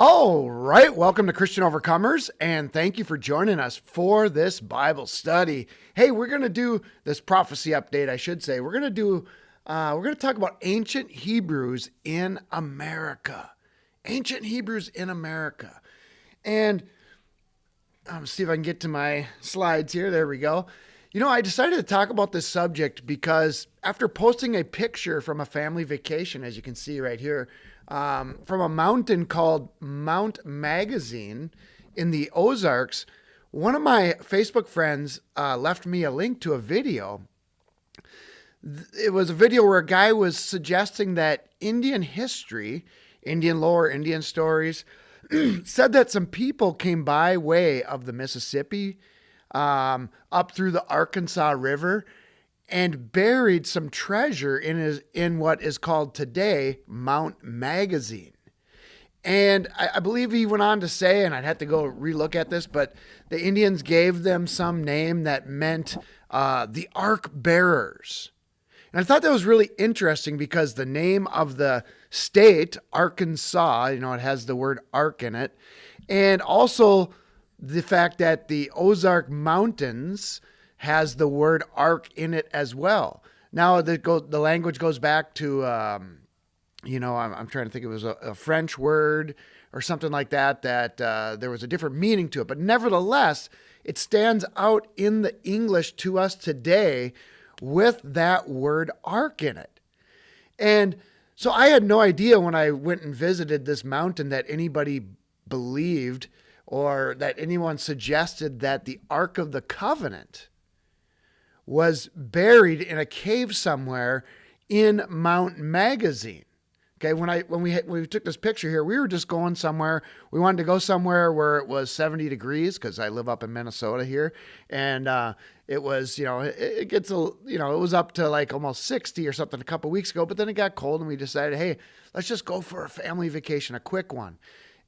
All right, welcome to Christian Overcomers, and thank you for joining us for this Bible study. Hey, we're going to do this prophecy update, I should say. We're going to talk about ancient Hebrews in America. Ancient Hebrews in America. And see if I can get to my slides here. There we go. I decided to talk about this subject because after posting a picture from a family vacation, as you can see right here, from a mountain called Mount Magazine in the Ozarks, one of my Facebook friends left me a link to a video. It was a video where a guy was suggesting that Indian history, Indian lore, Indian stories, said that some people came by way of the Mississippi, up through the Arkansas River, and buried some treasure in what is called today Mount Magazine. And I believe he went on to say, and I'd have to go relook at this, but the Indians gave them some name that meant the Ark Bearers. And I thought that was really interesting because the name of the state, Arkansas, it has the word ark in it, and also the fact that the Ozark Mountains has the word ark in it as well. Now the language goes back to, I'm trying to think, it was a French word or something like that, there was a different meaning to it. But nevertheless, it stands out in the English to us today with that word ark in it. And so I had no idea when I went and visited this mountain that anybody believed or that anyone suggested that the Ark of the Covenant was buried in a cave somewhere in Mount Magazine. Okay, when we took this picture here, we were just going somewhere. We wanted to go somewhere where it was 70 degrees because I live up in Minnesota here, and it was, it gets it was up to like almost 60 or something a couple weeks ago. But then it got cold, and we decided, hey, let's just go for a family vacation, a quick one.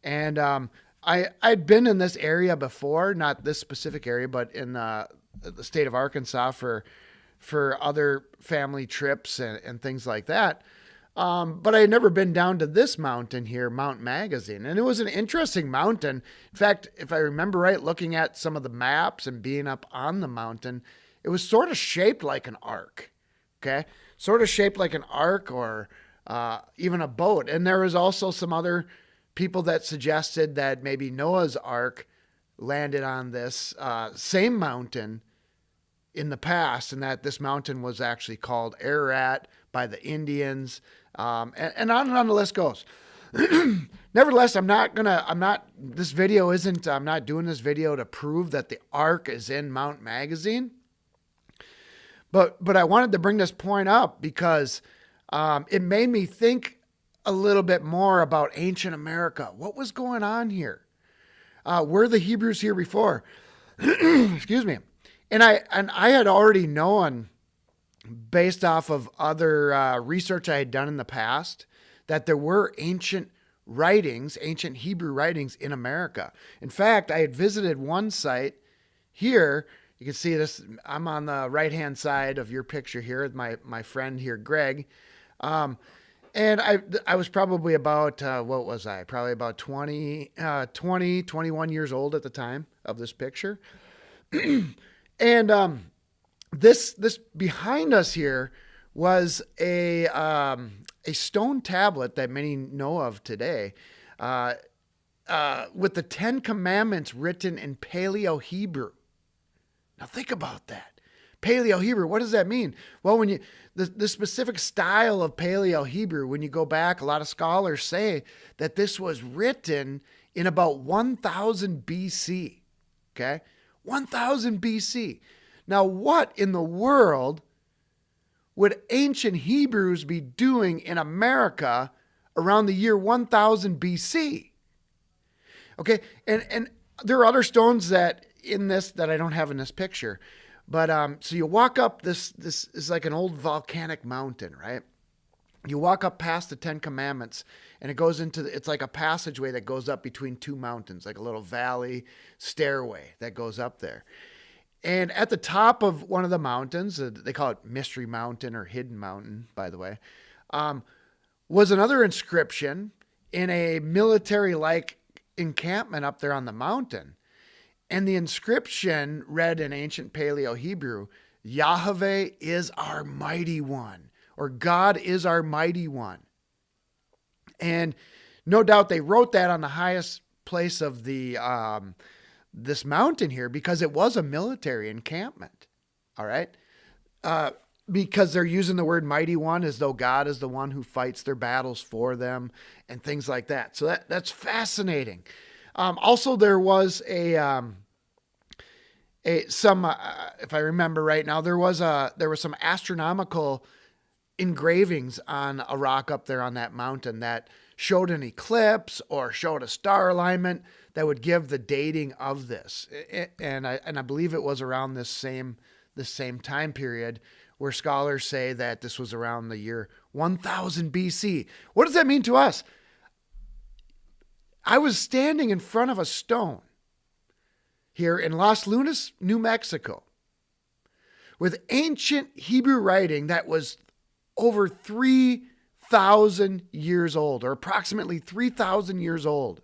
And I'd been in this area before, not this specific area, but in the state of Arkansas for other family trips and things like that. But I had never been down to this mountain here, Mount Magazine. And it was an interesting mountain. In fact, if I remember right, looking at some of the maps and being up on the mountain, it was sort of shaped like an ark. Okay. Sort of shaped like an ark or even a boat. And there was also some other people that suggested that maybe Noah's Ark landed on this same mountain in the past, and that this mountain was actually called Ararat by the Indians, and on and on the list goes. Nevertheless, I'm not doing this video to prove that the Ark is in Mount Magazine, but I wanted to bring this point up because it made me think a little bit more about ancient America. What was going on here? Were the Hebrews here before? Excuse me. And I had already known, based off of other research I had done in the past, that there were ancient Hebrew writings in America. In fact, I had visited one site here. You can see this. I'm on the right-hand side of your picture here with my friend here, Greg. And I was probably about, what was I? Probably about 21 years old at the time of this picture. And this behind us here was a stone tablet that many know of today, with the 10 Commandments written in Paleo Hebrew. Now think about that. Paleo Hebrew, what does that mean? Well, when the specific style of Paleo Hebrew, when you go back, a lot of scholars say that this was written in about 1000 BC. Okay? 1000 BC. Now, what in the world would ancient Hebrews be doing in America around the year 1000 BC? Okay? And there are other stones that I don't have in this picture. But so you walk up this is like an old volcanic mountain, right? You walk up past the 10 Commandments, and it goes it's like a passageway that goes up between two mountains, like a little valley stairway that goes up there. And at the top of one of the mountains, they call it Mystery Mountain or Hidden Mountain, by the way, was another inscription in a military-like encampment up there on the mountain. And the inscription read in ancient Paleo Hebrew, Yahweh is our mighty one, or God is our mighty one. And no doubt they wrote that on the highest place of the this mountain here because it was a military encampment. All right. Because they're using the word mighty one as though God is the one who fights their battles for them and things like that. So that's fascinating. Also, there was if I remember right now, there was some astronomical engravings on a rock up there on that mountain that showed an eclipse or showed a star alignment that would give the dating of this. And I believe it was around the same time period where scholars say that this was around the year 1000 BC. What does that mean to us? I was standing in front of a stone here in Los Lunas, New Mexico, with ancient Hebrew writing that was over 3,000 years old, or approximately 3,000 years old.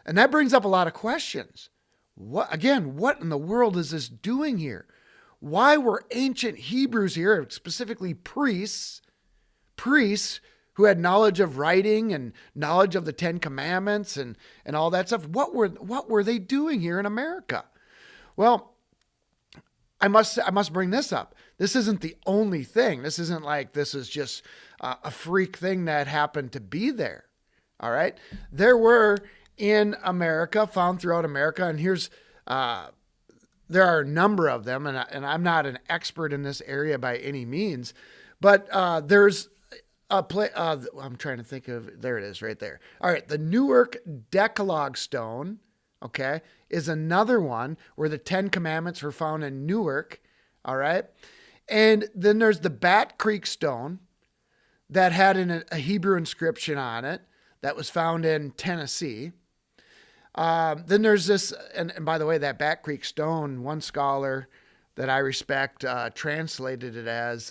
And that brings up a lot of questions. What in the world is this doing here? Why were ancient Hebrews here, specifically priests who had knowledge of writing and knowledge of the Ten Commandments and all that stuff, what were they doing here in America? Well, I must bring this up. This isn't the only thing. This isn't like this is just a freak thing that happened to be there. All right. There were in America, found throughout America, and here's there are a number of them, and I'm not an expert in this area by any means, but there's I'm trying to think of, there it is right there. All right. The Newark Decalogue stone, okay, is another one where the 10 Commandments were found in Newark. All right. And then there's the Bat Creek stone that had a Hebrew inscription on it that was found in Tennessee. Then there's this, and by the way, that Bat Creek stone, one scholar that I respect translated it as,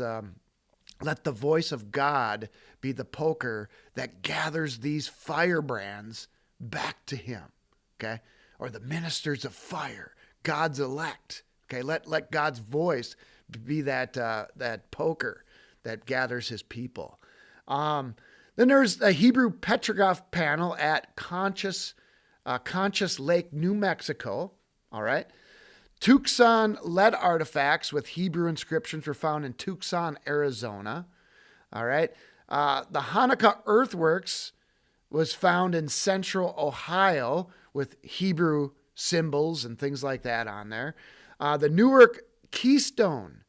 let the voice of God be the poker that gathers these firebrands back to him. Okay. Or the ministers of fire, God's elect. Okay. Let God's voice be that poker that gathers his people. Then there's a Hebrew petroglyph panel at Conscious Lake, New Mexico. All right. Tucson lead artifacts with Hebrew inscriptions were found in Tucson, Arizona. All right. The Hanukkah Earthworks was found in central Ohio with Hebrew symbols and things like that on there. The Newark Keystone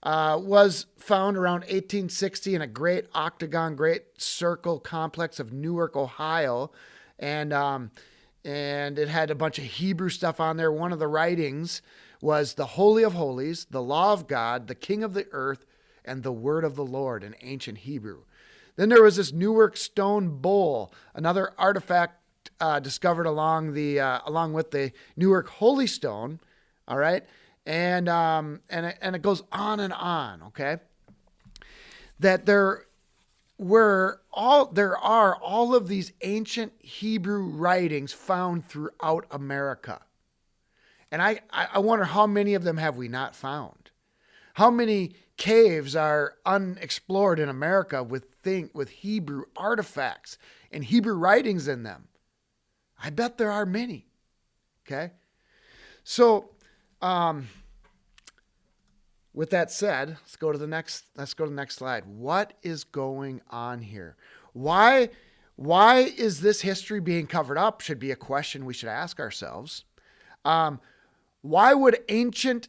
was found around 1860 in a great octagon, great circle complex of Newark, Ohio. And it had a bunch of Hebrew stuff on there. One of the writings was the Holy of Holies, the law of God, the King of the earth, and the word of the Lord in ancient Hebrew. Then there was this Newark stone bowl, another artifact discovered along with the Newark Holy Stone. All right. And it goes on and on. Okay. That there are all of these ancient Hebrew writings found throughout America. And I wonder how many of them have we not found? How many caves are unexplored in America with Hebrew artifacts and Hebrew writings in them? I bet there are many. Okay. So, with that said, let's go to the next slide. What is going on here? Why is this history being covered up? Should be a question we should ask ourselves. Why would ancient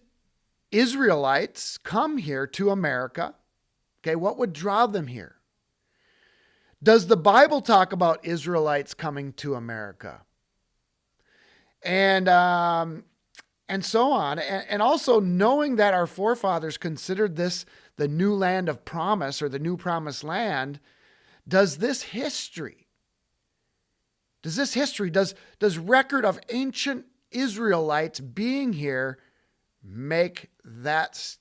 Israelites come here to America? Okay, what would draw them here? Does the Bible talk about Israelites coming to America? And so on. And also knowing that our forefathers considered this the new land of promise or the new promised land, does record of ancient Israelites being here make that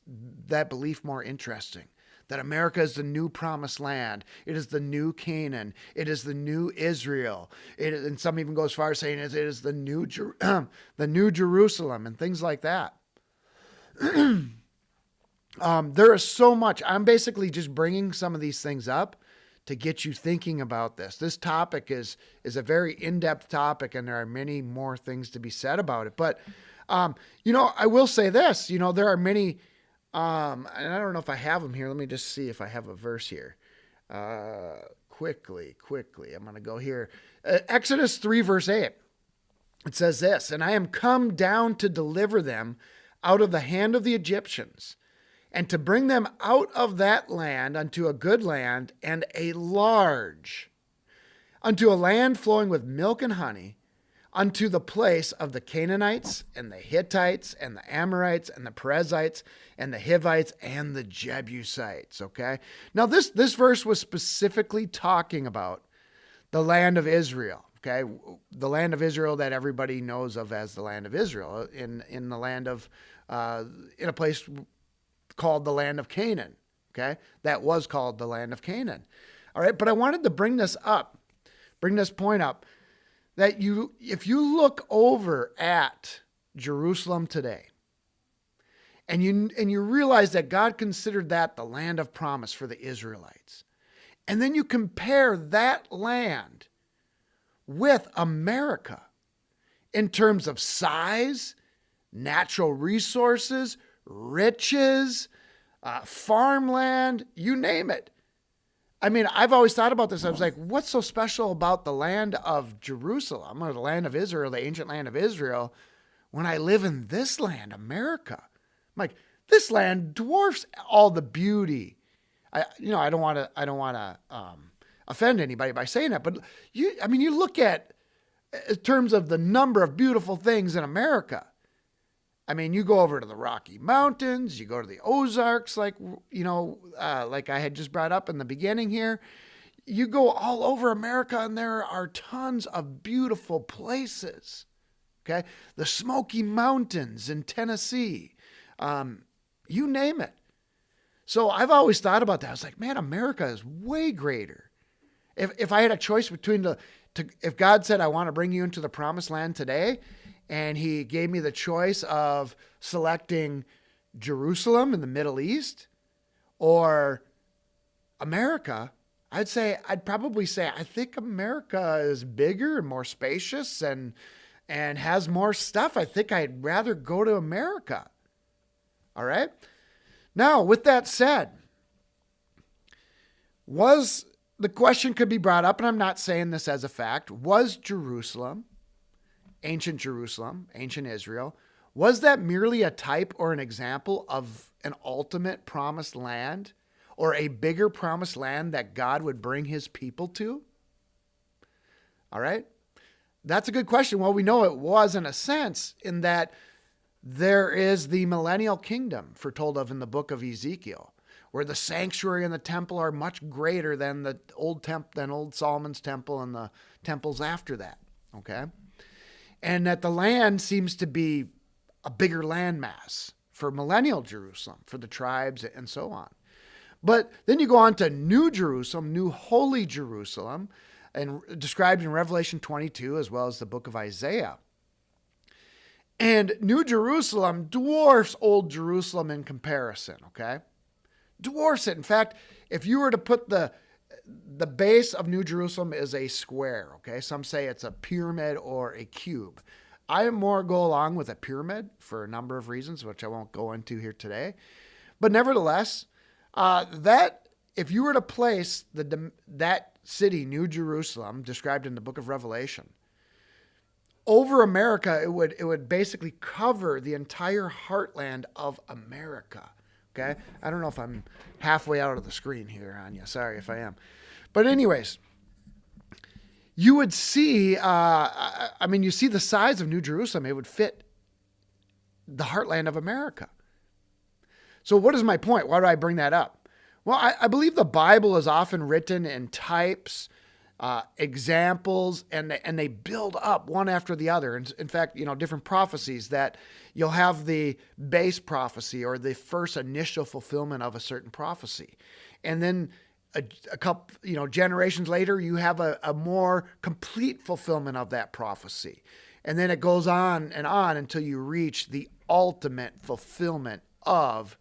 belief more interesting? that America is the new promised land. It is the new Canaan. It is the new Israel. And some even go as far as saying it is the new, the new Jerusalem and things like that. There is so much. I'm basically just bringing some of these things up to get you thinking about this. This topic is a very in-depth topic, and there are many more things to be said about it. But, I will say this, there are many, and I don't know if I have them here. Let me just see if I have a verse here. Quickly. I'm going to go here. Exodus 3 verse 8. It says this, "And I am come down to deliver them out of the hand of the Egyptians, and to bring them out of that land unto a good land and a large, unto a land flowing with milk and honey, unto the place of the Canaanites and the Hittites and the Amorites and the Perizzites and the Hivites and the Jebusites." Okay. Now this verse was specifically talking about the land of Israel. Okay. The land of Israel that everybody knows of as the land of Israel in the land of, in a place called the Land of Canaan. Okay. That was called the Land of Canaan. All right. But I wanted to bring this point up, that if you look over at Jerusalem today and you realize that God considered that the land of promise for the Israelites, and then you compare that land with America in terms of size, natural resources, riches, farmland, you name it. I mean, I've always thought about this. I was like, what's so special about the land of Jerusalem, or the land of Israel, the ancient land of Israel, when I live in this land, America? I'm like, this land dwarfs all the beauty. I don't want to offend anybody by saying that, but you look at, in terms of the number of beautiful things in America. I mean, you go over to the Rocky Mountains, you go to the Ozarks, like I had just brought up in the beginning here. You go all over America, and there are tons of beautiful places. Okay. The Smoky Mountains in Tennessee, you name it. So I've always thought about that. I was like, man, America is way greater. If I had a choice between if God said, I want to bring you into the promised land today, and he gave me the choice of selecting Jerusalem in the Middle East or America, I'd probably say, I think America is bigger and more spacious and has more stuff. I think I'd rather go to America. All right. Now, with that said, the question could be brought up, and I'm not saying this as a fact, was Jerusalem, ancient Israel, was that merely a type or an example of an ultimate promised land, or a bigger promised land that God would bring his people to? All right. That's a good question. Well, we know it was, in a sense, in that there is the millennial kingdom foretold of in the book of Ezekiel, where the sanctuary and the temple are much greater than the old Solomon's temple and the temples after that. Okay. And that the land seems to be a bigger landmass for millennial Jerusalem, for the tribes and so on. But then you go on to New Jerusalem, New Holy Jerusalem, and described in Revelation 22, as well as the book of Isaiah. And New Jerusalem dwarfs Old Jerusalem in comparison, okay? Dwarfs it. In fact, if you were to put the base of New Jerusalem is a square, okay? Some say it's a pyramid or a cube. I more go along with a pyramid for a number of reasons, which I won't go into here today. But nevertheless, that if you were to place that city, New Jerusalem, described in the book of Revelation, over America, it would basically cover the entire heartland of America. Okay. I don't know if I'm halfway out of the screen here, Anya. Sorry if I am. But anyways, you would see, you see the size of New Jerusalem. It would fit the heartland of America. So what is my point? Why do I bring that up? Well, I believe the Bible is often written in types, examples, and they build up one after the other. And in fact, different prophecies that you'll have the base prophecy or the first initial fulfillment of a certain prophecy. And then a couple, generations later, you have a more complete fulfillment of that prophecy. And then it goes on and on until you reach the ultimate fulfillment of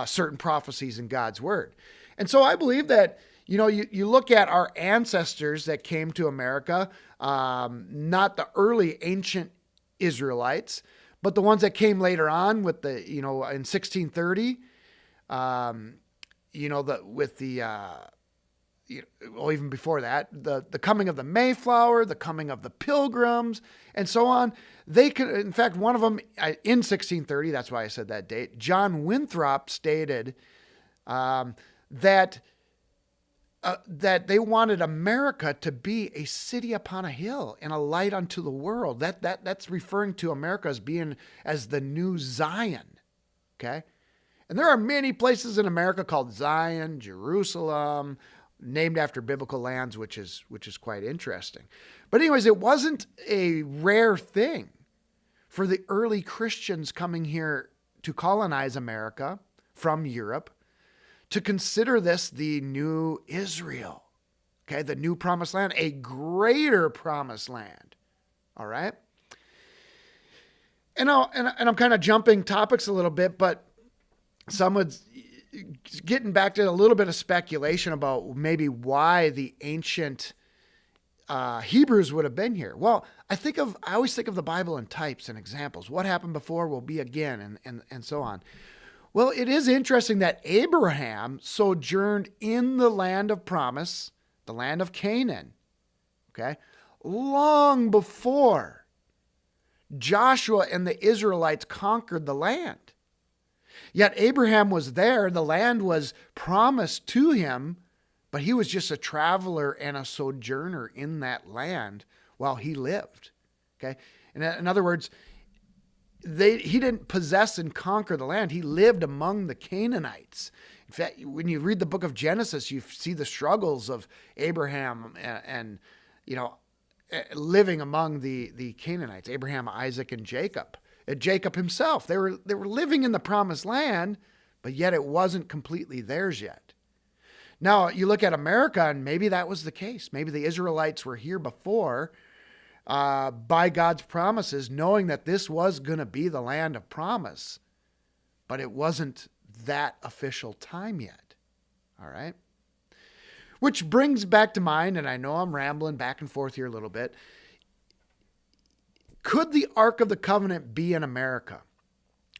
certain prophecies in God's word. And so I believe that, you look at our ancestors that came to America, not the early ancient Israelites, but the ones that came later on with the, in 1630, even before that, the coming of the Mayflower, the coming of the Pilgrims, and so on. They could, in fact, one of them in 1630, that's why I said that date, John Winthrop stated that they wanted America to be a city upon a hill and a light unto the world. That's referring to America as being as the new Zion. Okay. And there are many places in America called Zion, Jerusalem, named after biblical lands, which is quite interesting. But anyways, it wasn't a rare thing for the early Christians coming here to colonize America from Europe to consider this the new Israel, okay, the new promised land, a greater promised land. All right. And I'm kind of jumping topics a little bit, but getting back to a little bit of speculation about maybe why the ancient Hebrews would have been here. Well, I always think of the Bible in types and examples. What happened before will be again, and so on. Well, it is interesting that Abraham sojourned in the land of promise, the land of Canaan, okay, long before Joshua and the Israelites conquered the land. Yet Abraham was there, the land was promised to him, but he was just a traveler and a sojourner in that land while he lived. Okay? In other words, he didn't possess and conquer the land. He lived among the Canaanites. In fact, when you read the book of Genesis, you see the struggles of Abraham and living among the Canaanites, Abraham, Isaac, and Jacob. Jacob himself, they were living in the promised land, but yet it wasn't completely theirs yet. Now, you look at America, and maybe that was the case. Maybe the Israelites were here before by God's promises, knowing that this was going to be the land of promise, but it wasn't that official time yet. All right? Which brings back to mind, and I know I'm rambling back and forth here a little bit, could the Ark of the Covenant be in America?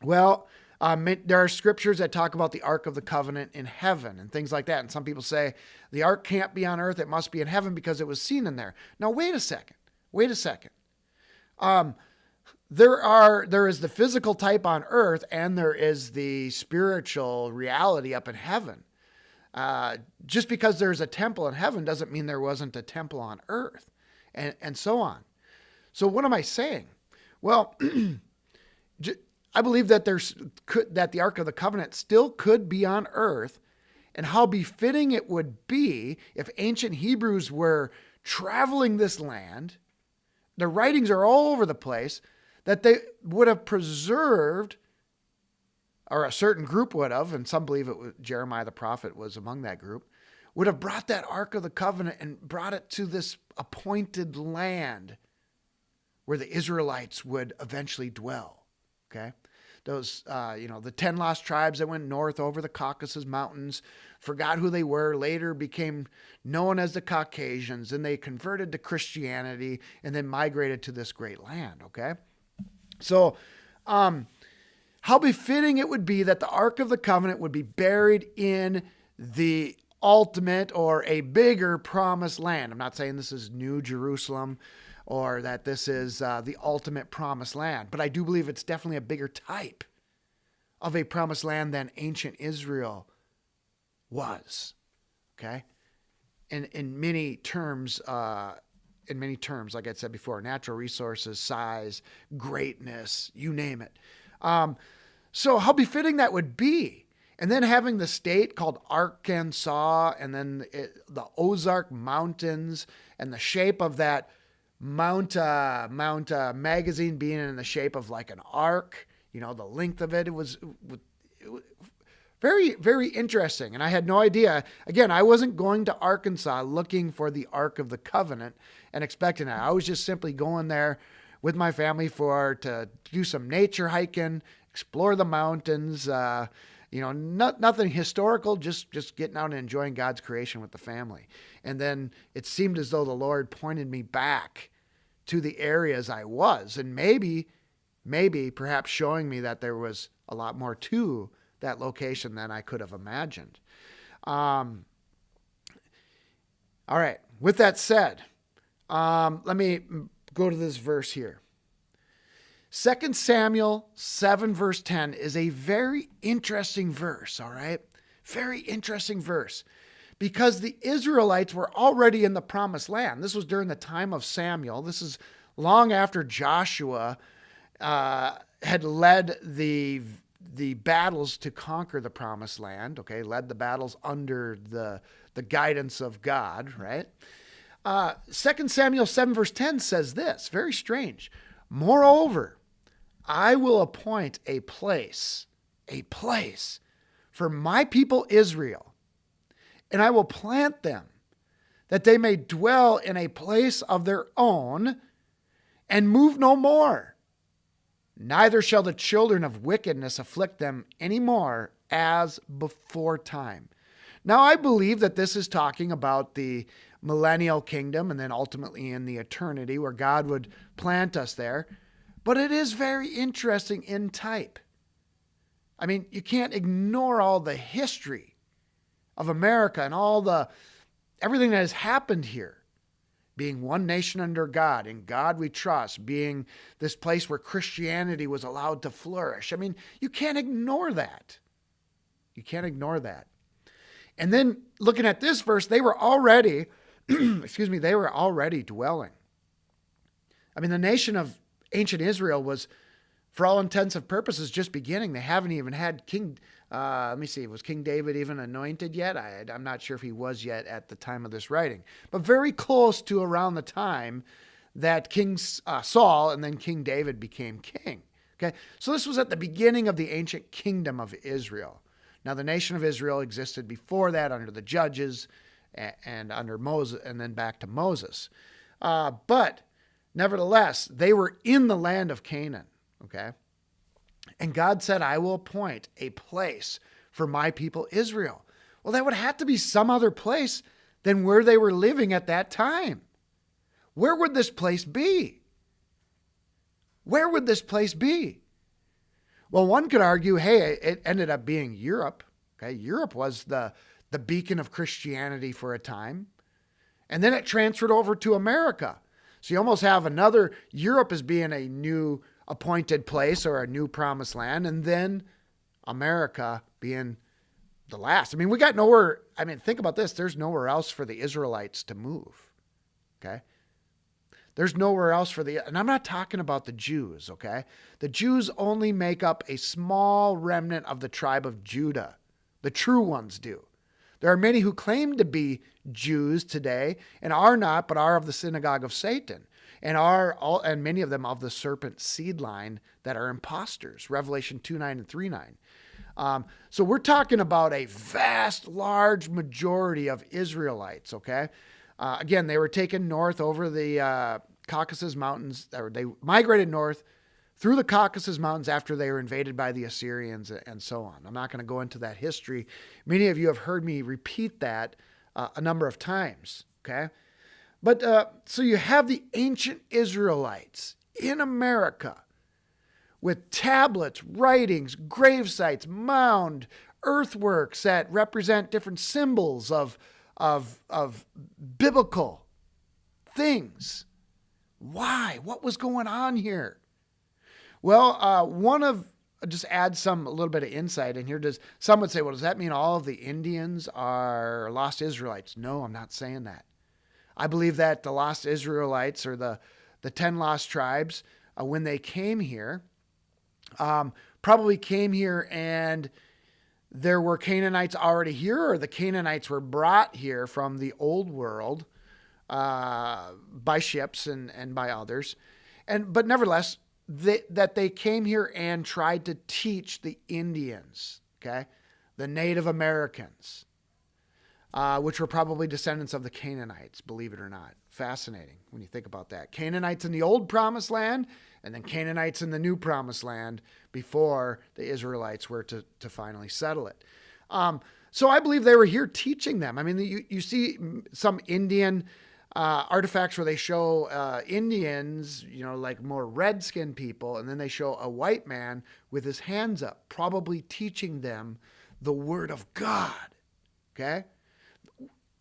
Well, there are scriptures that talk about the Ark of the Covenant in heaven and things like that. And some people say the Ark can't be on earth. It must be in heaven because it was seen in there. Now, wait a second. There is the physical type on earth and there is the spiritual reality up in heaven. Just because there's a temple in heaven doesn't mean there wasn't a temple on earth and so on. So what am I saying? Well, I believe that that the Ark of the Covenant still could be on earth, and how befitting it would be if ancient Hebrews were traveling this land. The writings are all over the place that they would have preserved, or a certain group would have, and some believe Jeremiah the prophet was among that group, would have brought that Ark of the Covenant and brought it to this appointed land where the Israelites would eventually dwell. Okay. Those, the 10 lost tribes that went north over the Caucasus Mountains, forgot who they were, later became known as the Caucasians, and they converted to Christianity and then migrated to this great land. Okay. So, how befitting it would be that the Ark of the Covenant would be buried in the ultimate or a bigger promised land. I'm not saying this is New Jerusalem or that this is the ultimate promised land. But I do believe it's definitely a bigger type of a promised land than ancient Israel was. Okay? In many terms, like I said before, natural resources, size, greatness, you name it. So how befitting that would be And then having the state called Arkansas, and then the Ozark Mountains, and the shape of that Mount Magazine being in the shape of like an arc, the length of it, it was very, very interesting. And I had no idea. Again, I wasn't going to Arkansas looking for the Ark of the Covenant and expecting it. I was just simply going there with my family to do some nature hiking, explore the mountains, nothing historical, just getting out and enjoying God's creation with the family. And then it seemed as though the Lord pointed me back to the areas I was, and maybe perhaps showing me that there was a lot more to that location than I could have imagined. All right. With that said, let me go to this verse here. 2 Samuel 7 verse 10 is a very interesting verse, all right? Very interesting verse. Because the Israelites were already in the promised land. This was during the time of Samuel. This is long after Joshua had led the battles to conquer the promised land, okay? Led the battles under the guidance of God, right? 2 Samuel 7 verse 10 says this, very strange. Moreover, I will appoint a place for my people Israel, and I will plant them, that they may dwell in a place of their own and move no more. Neither shall the children of wickedness afflict them any more as before time. Now, I believe that this is talking about the millennial kingdom and then ultimately in the eternity where God would plant us there. But it is very interesting in type. I mean, you can't ignore all the history of America and everything that has happened here. Being one nation under God, in God we trust, being this place where Christianity was allowed to flourish. I mean, you can't ignore that. You can't ignore that. And then looking at this verse, they were already, they were already dwelling. I mean, the nation of ancient Israel was, for all intents and purposes, just beginning. They haven't even had King, was King David even anointed yet? I'm not sure if he was yet at the time of this writing, but very close to around the time that King Saul and then King David became king. Okay, so this was at the beginning of the ancient kingdom of Israel. Now, the nation of Israel existed before that under the judges and under Moses, and then back to Moses. But nevertheless, they were in the land of Canaan, okay? And God said, I will appoint a place for my people Israel. Well, that would have to be some other place than where they were living at that time. Where would this place be? Where would this place be? Well, one could argue, hey, it ended up being Europe. Okay, Europe was the beacon of Christianity for a time. And then it transferred over to America. So you almost have Europe as being a new appointed place or a new promised land, and then America being the last. I mean, we got nowhere. I mean, think about this. There's nowhere else for the Israelites to move. Okay. There's nowhere else and I'm not talking about the Jews, okay? The Jews only make up a small remnant of the tribe of Judah. The true ones do. There are many who claim to be Jews today and are not, but are of the synagogue of Satan and many of them of the serpent seed line that are imposters. Revelation 2:9 and 3:9. So we're talking about a vast, large majority of Israelites, okay? Again, they were taken north over the Caucasus Mountains, or they migrated north through the Caucasus Mountains after they were invaded by the Assyrians and so on. I'm not going to go into that history. Many of you have heard me repeat that a number of times, okay? But so you have the ancient Israelites in America with tablets, writings, grave sites, mound, earthworks that represent different symbols of biblical things. Why? What was going on here? Well, just add a little bit of insight in here. Some would say, well, does that mean all of the Indians are lost Israelites? No, I'm not saying that. I believe that the lost Israelites, or the 10 lost tribes, when they came here, probably came here and there were Canaanites already here, or the Canaanites were brought here from the old world by ships and by others. But nevertheless, that they came here and tried to teach the Indians, okay, the Native Americans, which were probably descendants of the Canaanites, believe it or not. Fascinating when you think about that. Canaanites in the old promised land, and then Canaanites in the new promised land before the Israelites were to finally settle it. So I believe they were here teaching them. I mean, you see some Indian artifacts where they show Indians, like more red-skinned people, and then they show a white man with his hands up, probably teaching them the word of God. Okay?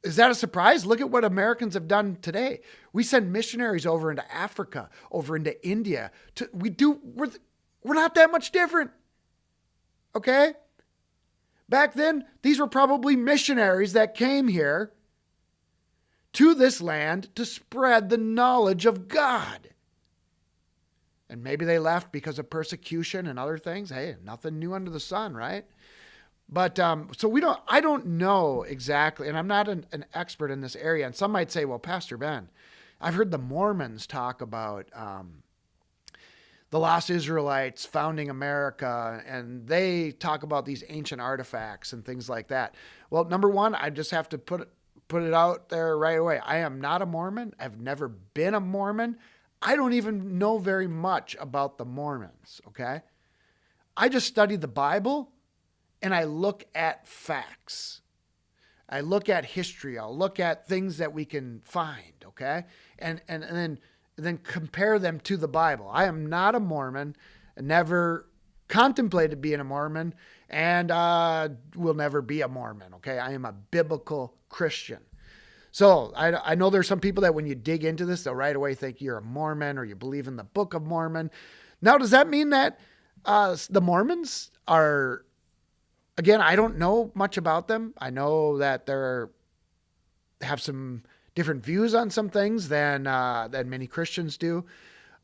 Is that a surprise? Look at what Americans have done today. We send missionaries over into Africa, over into India. We're not that much different. Okay? Back then, these were probably missionaries that came here to this land to spread the knowledge of God. And maybe they left because of persecution and other things. Hey, nothing new under the sun, right? But so I don't know exactly, and I'm not an expert in this area. And some might say, well, Pastor Ben, I've heard the Mormons talk about the lost Israelites founding America, and they talk about these ancient artifacts and things like that. Well, number one, I just have to put it out there right away. I am not a Mormon. I've never been a Mormon. I don't even know very much about the Mormons, okay? I just study the Bible, and I look at facts. I look at history. I'll look at things that we can find, okay? And then compare them to the Bible. I am not a Mormon, never contemplated being a Mormon, and will never be a Mormon, okay? I am a biblical Christian. So I know there's some people that when you dig into this, they'll right away think you're a Mormon or you believe in the Book of Mormon. Now, does that mean that the Mormons are... Again, I don't know much about them. I know that have some different views on some things than many Christians do.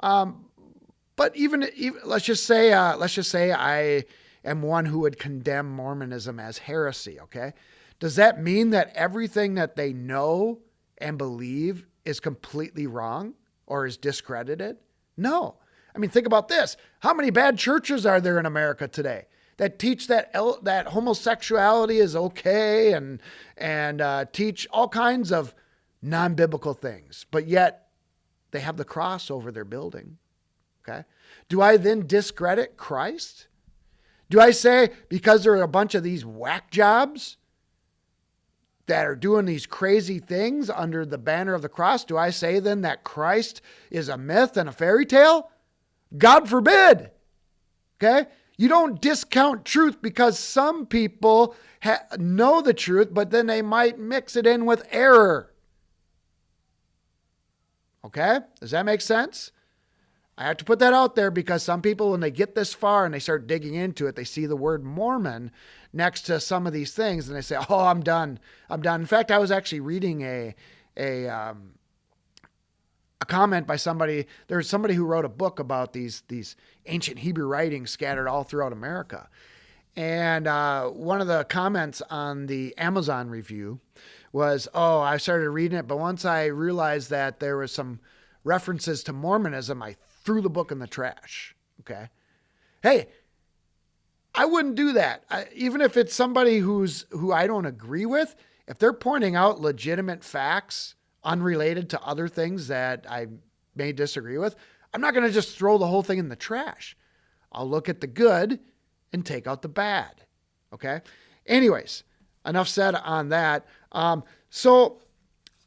But even let's just say I am one who would condemn Mormonism as heresy. Okay, does that mean that everything that they know and believe is completely wrong or is discredited? No. I mean, think about this. How many bad churches are there in America today that teach that homosexuality is okay and teach all kinds of non-biblical things, but yet they have the cross over their building? Okay. Do I then discredit Christ? Do I say because there are a bunch of these whack jobs that are doing these crazy things under the banner of the cross, do I say then that Christ is a myth and a fairy tale? God forbid. Okay. You don't discount truth because some people know the truth, but then they might mix it in with error. Okay? Does that make sense? I have to put that out there because some people, when they get this far and they start digging into it, they see the word Mormon next to some of these things and they say, oh, I'm done. In fact, I was actually reading a comment by somebody. There's somebody who wrote a book about these ancient Hebrew writings scattered all throughout America. And one of the comments on the Amazon review was, oh, I started reading it, but once I realized that there was some references to Mormonism, I threw the book in the trash. Okay. Hey, I wouldn't do that. Even if it's somebody who I don't agree with, if they're pointing out legitimate facts unrelated to other things that I may disagree with, I'm not going to just throw the whole thing in the trash. I'll look at the good and take out the bad. Okay. Anyways, enough said on that. So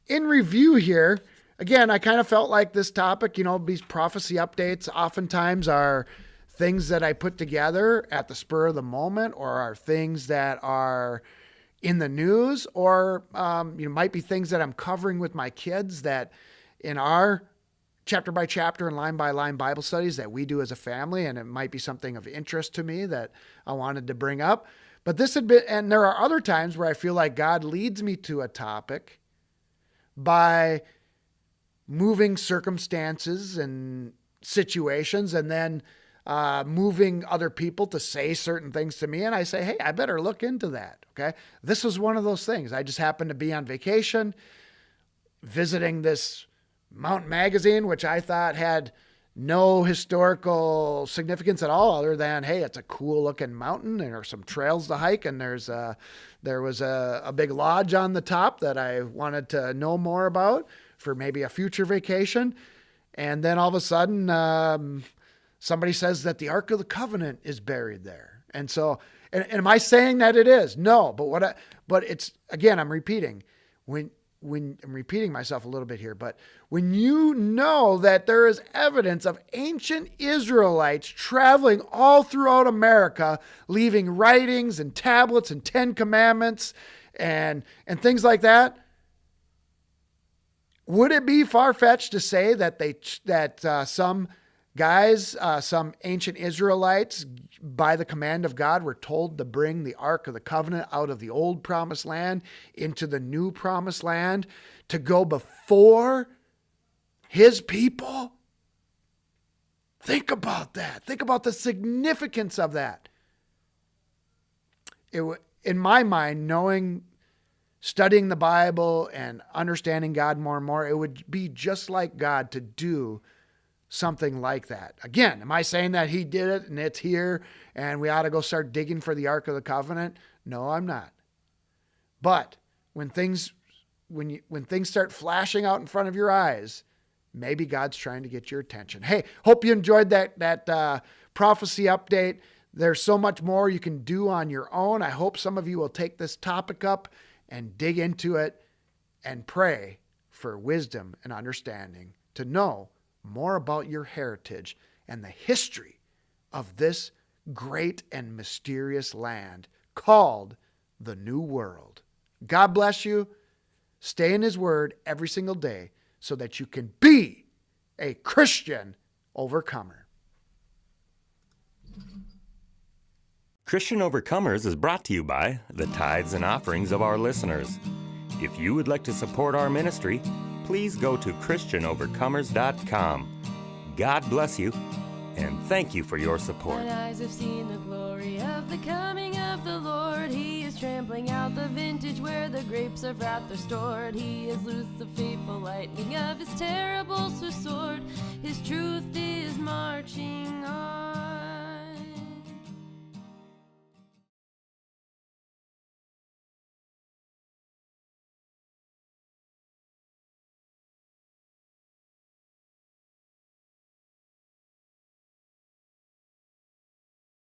in review here, again, I kind of felt like this topic, these prophecy updates oftentimes are things that I put together at the spur of the moment, or are things that are in the news, or might be things that I'm covering with my kids that in our chapter by chapter and line by line Bible studies that we do as a family, and it might be something of interest to me that I wanted to bring up. But this had been, and there are other times where I feel like God leads me to a topic by moving circumstances and situations, and then moving other people to say certain things to me. And I say, hey, I better look into that. Okay. This was one of those things. I just happened to be on vacation visiting this Mountain Magazine, which I thought had no historical significance at all other than, hey, it's a cool looking mountain. There are some trails to hike, and there was a big lodge on the top that I wanted to know more about for maybe a future vacation. And then all of a sudden, somebody says that the Ark of the Covenant is buried there. And so, and am I saying that it is? No, but it's, again, I'm repeating when I'm repeating myself a little bit here, but when you know that there is evidence of ancient Israelites traveling all throughout America, leaving writings and tablets and 10 Commandments and things like that, would it be far-fetched to say that some guys, some ancient Israelites, by the command of God, were told to bring the Ark of the Covenant out of the old promised land into the new promised land to go before his people? Think about that. Think about the significance of that. In my mind, studying the Bible and understanding God more and more, it would be just like God to do something like that. Again, am I saying that he did it and it's here and we ought to go start digging for the Ark of the Covenant? No, I'm not. But when things start flashing out in front of your eyes, maybe God's trying to get your attention. Hey, hope you enjoyed that prophecy update. There's so much more you can do on your own. I hope some of you will take this topic up and dig into it and pray for wisdom and understanding to know more about your heritage and the history of this great and mysterious land called the New World. God bless you. Stay in his word every single day so that you can be a Christian overcomer. Christian Overcomers is brought to you by the tithes and offerings of our listeners. If you would like to support our ministry, please go to ChristianOvercomers.com. God bless you, and thank you for your support. Mine eyes have seen the glory of the coming of the Lord. He is trampling out the vintage where the grapes of wrath are stored. He has loosed the fateful lightning of his terrible sword. His truth